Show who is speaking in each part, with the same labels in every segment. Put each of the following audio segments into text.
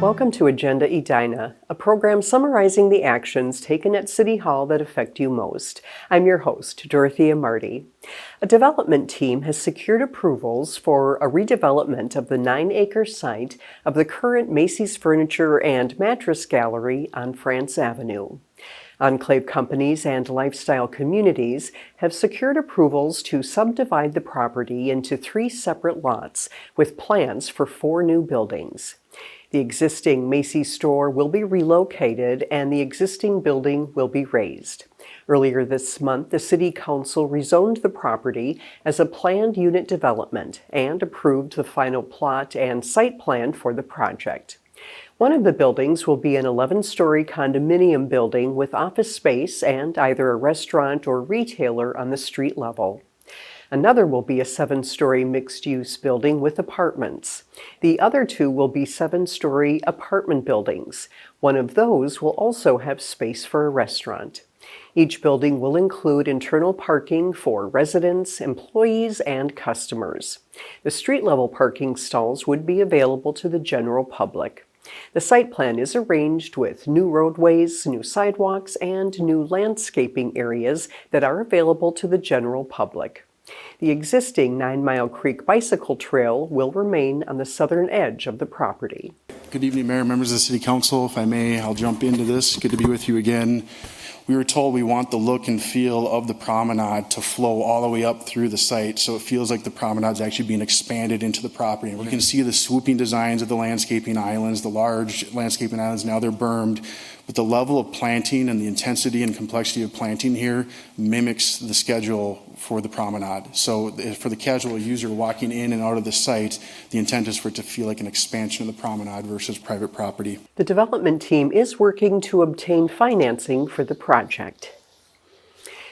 Speaker 1: Welcome to Agenda Edina, a program summarizing the actions taken at City Hall that affect you most. I'm your host, Dorothea Marty. A development team has secured approvals for a redevelopment of the 9-acre site of the current Macy's Furniture and Mattress Gallery on France Avenue. Enclave companies and lifestyle communities have secured approvals to subdivide the property into 3 separate lots with plans for 4 new buildings. The existing Macy's store will be relocated and the existing building will be razed. Earlier this month, the City Council rezoned the property as a planned unit development and approved the final plot and site plan for the project. One of the buildings will be an 11-story condominium building with office space and either a restaurant or retailer on the street level. Another will be a 7-story mixed-use building with apartments. The other 2 will be 7-story apartment buildings. One of those will also have space for a restaurant. Each building will include internal parking for residents, employees, and customers. The street-level parking stalls would be available to the general public. The site plan is arranged with new roadways, new sidewalks, and new landscaping areas that are available to the general public. The existing 9 Mile Creek bicycle trail will remain on the southern edge of the property.
Speaker 2: Good evening, Mayor, members of the City Council. If I may, I'll jump into this. Good to be with you again. We were told we want the look and feel of the promenade to flow all the way up through the site, so it feels like the promenade is actually being expanded into the property. We can see the swooping designs of the landscaping islands, the large landscaping islands, now they're bermed, but the level of planting and the intensity and complexity of planting here mimics the schedule for the promenade. So for the casual user walking in and out of the site, the intent is for it to feel like an expansion of the promenade versus private property.
Speaker 1: The development team is working to obtain financing for the project.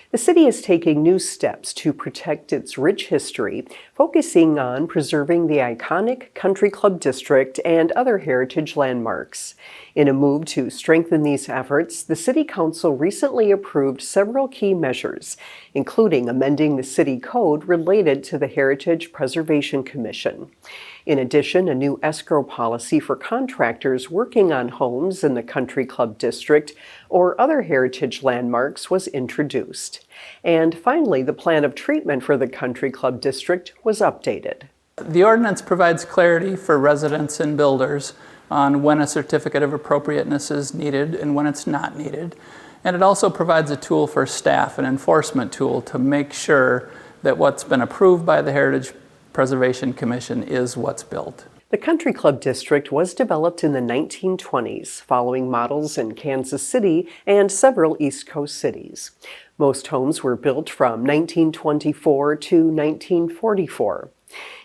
Speaker 1: The city is taking new steps to protect its rich history, focusing on preserving the iconic Country Club District and other heritage landmarks. In a move to strengthen these efforts, the City Council recently approved several key measures, including amending the city code related to the Heritage Preservation Commission. In addition, a new escrow policy for contractors working on homes in the Country Club District or other heritage landmarks was introduced. And finally, the plan of treatment for the Country Club District was updated.
Speaker 3: The ordinance provides clarity for residents and builders on when a certificate of appropriateness is needed and when it's not needed. And it also provides a tool for staff, an enforcement tool, to make sure that what's been approved by the Heritage Preservation Commission is what's built.
Speaker 1: The Country Club District was developed in the 1920s, following models in Kansas City and several East Coast cities. Most homes were built from 1924 to 1944.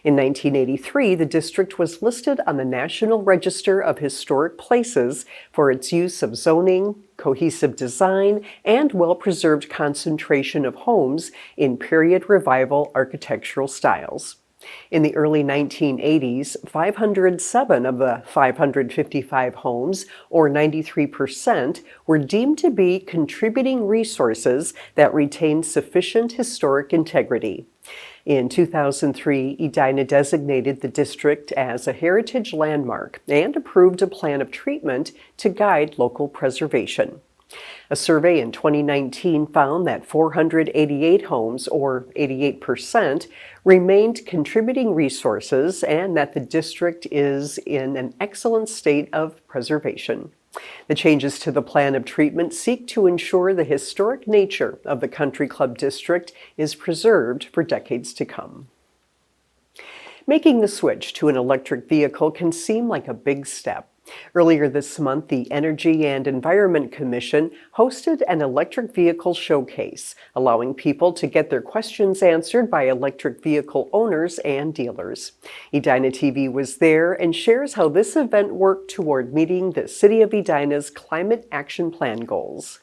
Speaker 1: In 1983, the district was listed on the National Register of Historic Places for its use of zoning, cohesive design, and well-preserved concentration of homes in period revival architectural styles. In the early 1980s, 507 of the 555 homes, or 93%, were deemed to be contributing resources that retained sufficient historic integrity. In 2003, Edina designated the district as a heritage landmark and approved a plan of treatment to guide local preservation. A survey in 2019 found that 488 homes, or 88%, remained contributing resources and that the district is in an excellent state of preservation. The changes to the plan of treatment seek to ensure the historic nature of the Country Club District is preserved for decades to come. Making the switch to an electric vehicle can seem like a big step. Earlier this month, the Energy and Environment Commission hosted an electric vehicle showcase, allowing people to get their questions answered by electric vehicle owners and dealers. Edina TV was there and shares how this event worked toward meeting the City of Edina's Climate Action Plan goals.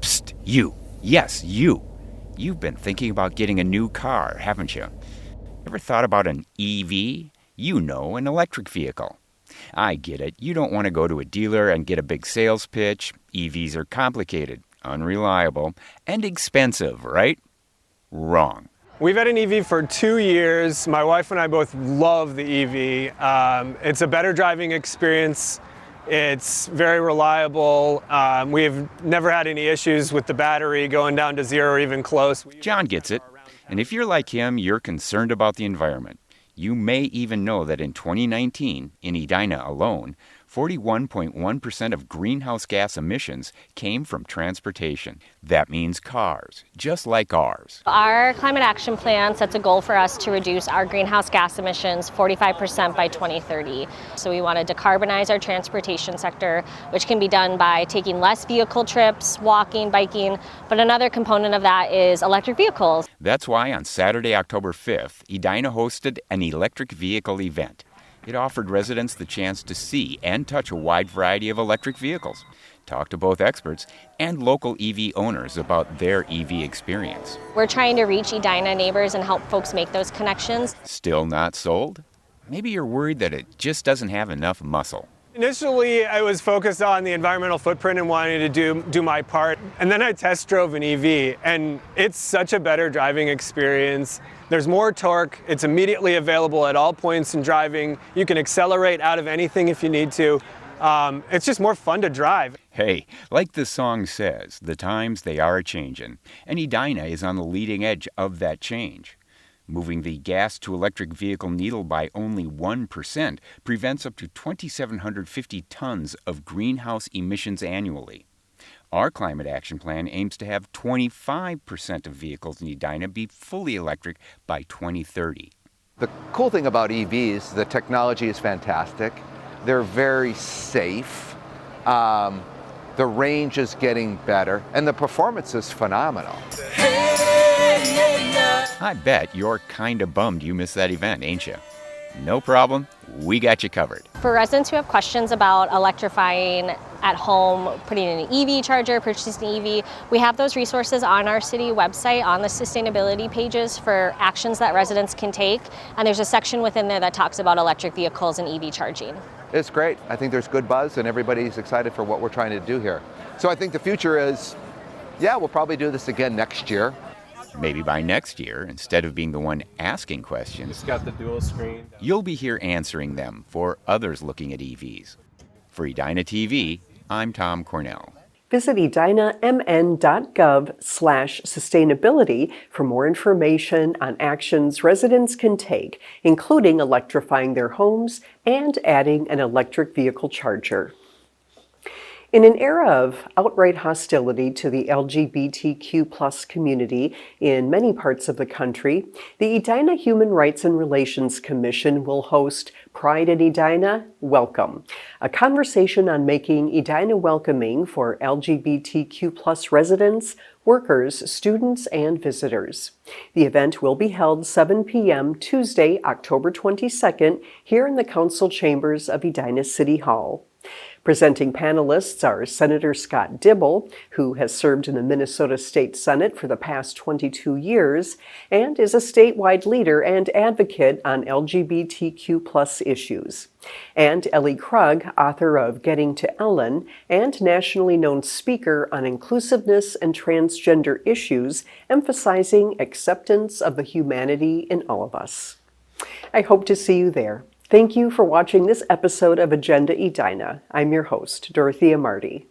Speaker 4: Psst, you. Yes, you. You've been thinking about getting a new car, haven't you? Ever thought about an EV? You know, an electric vehicle. I get it. You don't want to go to a dealer and get a big sales pitch. EVs are complicated, unreliable, and expensive, right? Wrong.
Speaker 5: We've had an EV for 2 years. My wife and I both love the EV. It's a better driving experience. It's very reliable. We've never had any issues with the battery going down to zero or even close.
Speaker 4: John gets it. And if you're like him, you're concerned about the environment. You may even know that in 2019, in Edina alone, 41.1% of greenhouse gas emissions came from transportation. That means cars, just like ours.
Speaker 6: Our climate action plan sets a goal for us to reduce our greenhouse gas emissions 45% by 2030. So we want to decarbonize our transportation sector, which can be done by taking less vehicle trips, walking, biking, but another component of that is electric vehicles.
Speaker 4: That's why on Saturday, October 5th, Edina hosted an electric vehicle event. It offered residents the chance to see and touch a wide variety of electric vehicles, talk to both experts and local EV owners about their EV experience.
Speaker 6: We're trying to reach Edina neighbors and help folks make those connections.
Speaker 4: Still not sold? Maybe you're worried that it just doesn't have enough muscle.
Speaker 5: Initially, I was focused on the environmental footprint and wanting to do my part. And then I test drove an EV, and it's such a better driving experience. There's more torque. It's immediately available at all points in driving. You can accelerate out of anything if you need to. It's just more fun to drive.
Speaker 4: Hey, like the song says, the times they are a-changin', and Edina is on the leading edge of that change. Moving the gas to electric vehicle needle by only 1% prevents up to 2,750 tons of greenhouse emissions annually. Our climate action plan aims to have 25% of vehicles in Edina be fully electric by 2030.
Speaker 7: The cool thing about EVs, the technology is fantastic. They're very safe. The range is getting better, and the performance is phenomenal.
Speaker 4: I bet you're kinda bummed you missed that event, ain't you? No problem, we got you covered.
Speaker 6: For residents who have questions about electrifying at home, putting in an EV charger, purchasing an EV, we have those resources on our city website on the sustainability pages for actions that residents can take. And there's a section within there that talks about electric vehicles and EV charging.
Speaker 7: It's great. I think there's good buzz, and everybody's excited for what we're trying to do here. So I think the future is, yeah, we'll probably do this again next year.
Speaker 4: Maybe by next year, instead of being the one asking questions,
Speaker 8: It's got the dual screen.
Speaker 4: you'll be here answering them for others looking at EVs. For Edina TV, I'm Tom Cornell.
Speaker 1: Visit edinamn.gov/sustainability for more information on actions residents can take, including electrifying their homes and adding an electric vehicle charger. In an era of outright hostility to the LGBTQ+ community in many parts of the country, the Edina Human Rights and Relations Commission will host Pride in Edina, Welcome, a conversation on making Edina welcoming for LGBTQ+ residents, workers, students, and visitors. The event will be held 7 p.m. Tuesday, October 22nd, here in the council chambers of Edina City Hall. Presenting panelists are Senator Scott Dibble, who has served in the Minnesota State Senate for the past 22 years and is a statewide leader and advocate on LGBTQ+ issues, and Ellie Krug, author of Getting to Ellen and nationally known speaker on inclusiveness and transgender issues, emphasizing acceptance of the humanity in all of us. I hope to see you there. Thank you for watching this episode of Agenda Edina. I'm your host, Dorothea Marty.